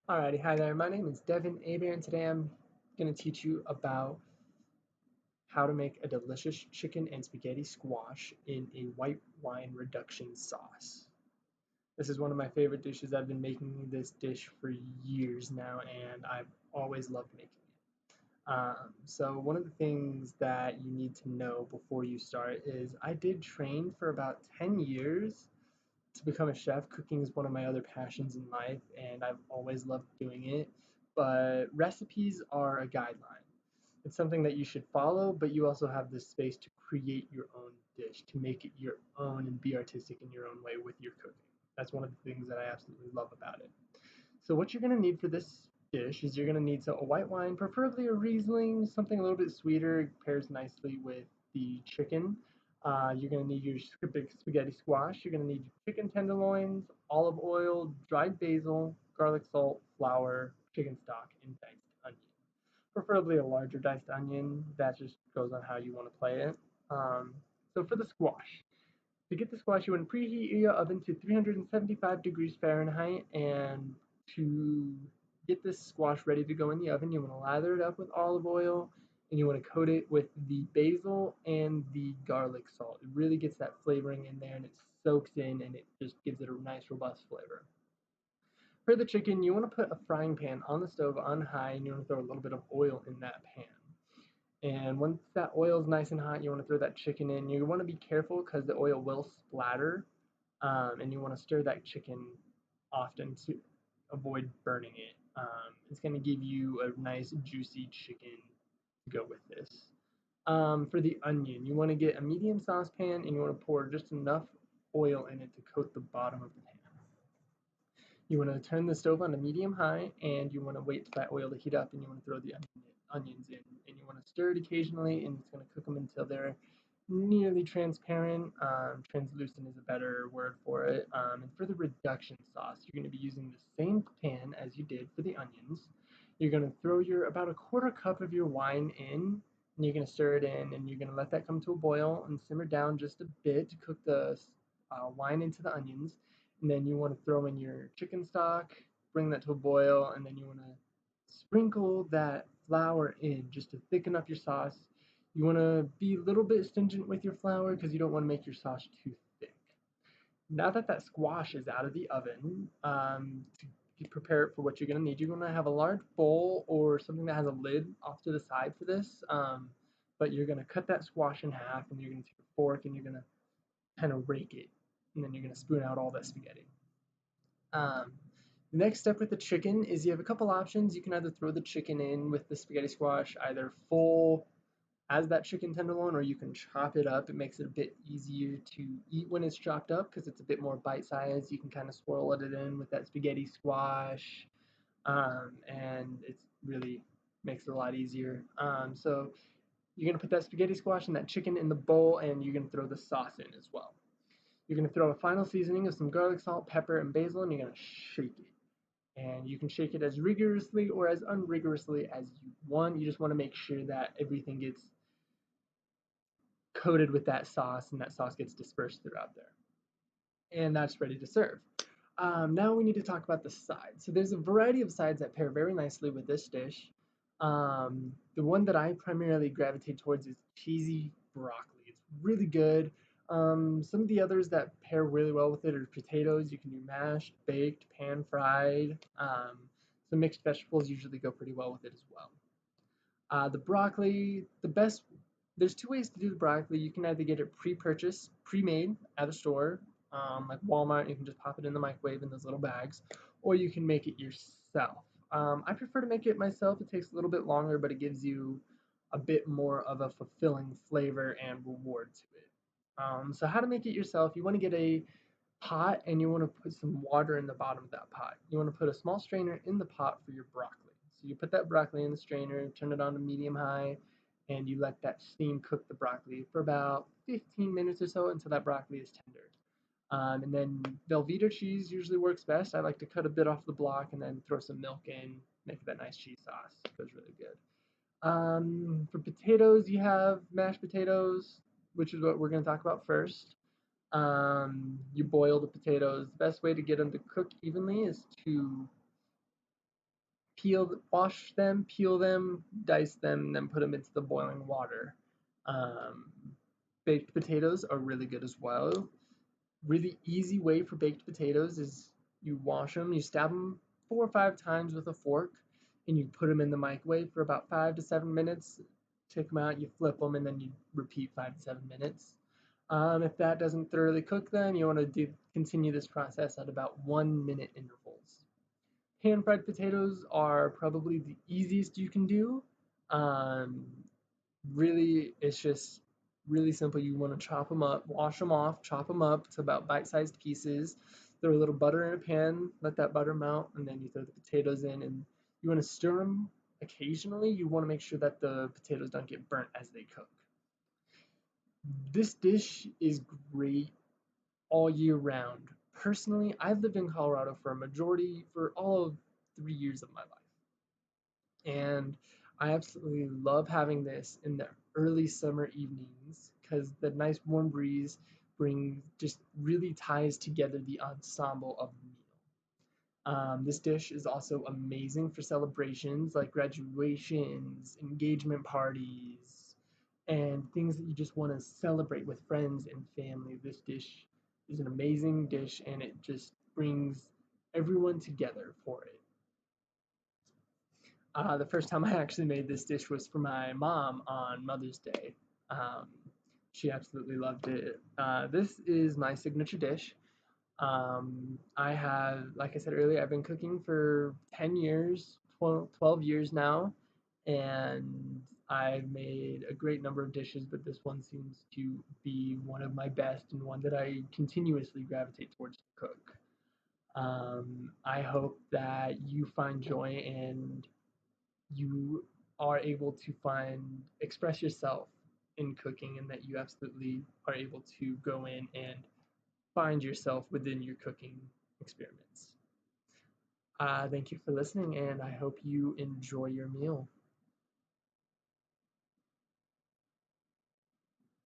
Alrighty, hi there. My name is Devin Aber, and today I'm going to teach you about how to make a delicious chicken and spaghetti squash in a white wine reduction sauce. This is one of my favorite dishes. I've been making this dish for years now, and I've always loved making it. So one of the things that you need to know before you start is I did train for about 10 years to become a chef. Cooking is one of my other passions in life, and I've always loved doing it. But recipes are a guideline. It's something that you should follow, but you also have the space to create your own dish, to make it your own and be artistic in your own way with your cooking. That's one of the things that I absolutely love about it. So what you're gonna need for this dish is you're gonna need a white wine, preferably a Riesling, something a little bit sweeter. It pairs nicely with the chicken. You're gonna need your spaghetti squash. You're gonna need chicken tenderloins, olive oil, dried basil, garlic salt, flour, chicken stock, and diced onion. Preferably a larger diced onion. That just goes on how you want to play it. So for the squash, to get the squash, you want to preheat your oven to 375 degrees Fahrenheit. And to get this squash ready to go in the oven, you want to lather it up with olive oil and you want to coat it with the basil and the garlic salt. It really gets that flavoring in there and it soaks in and it just gives it a nice, robust flavor. For the chicken, you want to put a frying pan on the stove on high and you want to throw a little bit of oil in that pan. And once that oil is nice and hot, you want to throw that chicken in. You want to be careful because the oil will splatter, and you want to stir that chicken often to avoid burning it. It's going to give you a nice juicy chicken to go with this. For the onion, you want to get a medium saucepan and you want to pour just enough oil in it to coat the bottom of the pan. You want to turn the stove on to medium high and you want to wait for that oil to heat up and you want to throw the onions in and you want to stir it occasionally and it's going to cook them until they're nearly transparent. Translucent is a better word for it. And for the reduction sauce, you're going to be using the same pan as you did for the onions. You're going to throw your about a quarter cup of your wine in and you're going to stir it in and you're going to let that come to a boil and simmer down just a bit to cook the wine into the onions, and then you want to throw in your chicken stock, bring that to a boil, and then you want to sprinkle that flour in just to thicken up your sauce. You want to be a little bit stringent with your flour because you don't want to make your sauce too thick. Now that that squash is out of the oven, to prepare it for what you're going to need, you're going to have a large bowl or something that has a lid off to the side for this. But you're going to cut that squash in half and you're going to take a fork and you're going to kind of rake it. And then you're going to spoon out all that spaghetti. Um, the next step with the chicken is you have a couple options. You can either throw the chicken in with the spaghetti squash, either full as that chicken tenderloin, or you can chop it up. It makes it a bit easier to eat when it's chopped up because it's a bit more bite sized. You can kind of swirl it in with that spaghetti squash, and it really makes it a lot easier. So you're gonna put that spaghetti squash and that chicken in the bowl, and you're gonna throw the sauce in as well. You're going to throw a final seasoning of some garlic, salt, pepper, and basil, and you're going to shake it. And you can shake it as rigorously or as unrigorously as you want. You just want to make sure that everything gets coated with that sauce and that sauce gets dispersed throughout there. And that's ready to serve. Now we need to talk about the sides. So there's a variety of sides that pair very nicely with this dish. The one that I primarily gravitate towards is cheesy broccoli. It's really good. Some of the others that pair really well with it are potatoes. You can do mashed, baked, pan fried. Some mixed vegetables usually go pretty well with it as well. The broccoli, there's two ways to do the broccoli. You can either get it pre-purchased, pre-made at a store, like Walmart. You can just pop it in the microwave in those little bags, or you can make it yourself. I prefer to make it myself. It takes a little bit longer, but it gives you a bit more of a fulfilling flavor and reward to it. So how to make it yourself? You want to get a pot and you want to put some water in the bottom of that pot. You want to put a small strainer in the pot for your broccoli. So you put that broccoli in the strainer, turn it on to medium high, and you let that steam cook the broccoli for about 15 minutes or so until that broccoli is tender. And then Velveeta cheese usually works best. I like to cut a bit off the block and then throw some milk in, make that nice cheese sauce. It goes really good. For potatoes, you have mashed potatoes, which is what we're going to talk about first. You boil the potatoes. The best way to get them to cook evenly is to wash them, peel them, dice them, and then put them into the boiling water. Um, Baked potatoes are really good as well. Really easy way for baked potatoes is you wash them, you stab them 4 or 5 times with a fork, and you put them in the microwave for about 5 to 7 minutes. Take them out, you flip them, and then you repeat 5 to 7 minutes. If that doesn't thoroughly cook them, you want to continue this process at about 1 minute intervals. Pan fried potatoes are probably the easiest you can do. Um, Really, it's just really simple. You want to chop them up, wash them off, chop them up to about bite-sized pieces. Throw a little butter in a pan, let that butter melt, and then you throw the potatoes in, and you want to stir them occasionally. You want to make sure that the potatoes don't get burnt as they cook. This dish is great all year round. Personally, I've lived in Colorado for all of 3 years of my life. And I absolutely love having this in the early summer evenings because the nice warm breeze just really ties together the ensemble of the meal. This dish is also amazing for celebrations like graduations, engagement parties, and things that you just want to celebrate with friends and family. This dish is an amazing dish and it just brings everyone together for it. The first time I actually made this dish was for my mom on Mother's Day. Um, she absolutely loved it. This is my signature dish. Like I said earlier, I've been cooking for 10 years, 12 years now, and I've made a great number of dishes, but this one seems to be one of my best and one that I continuously gravitate towards to cook. I hope that you find joy and you are able to express yourself in cooking and that you absolutely are able to go in and find yourself within your cooking experiments. Thank you for listening, and I hope you enjoy your meal.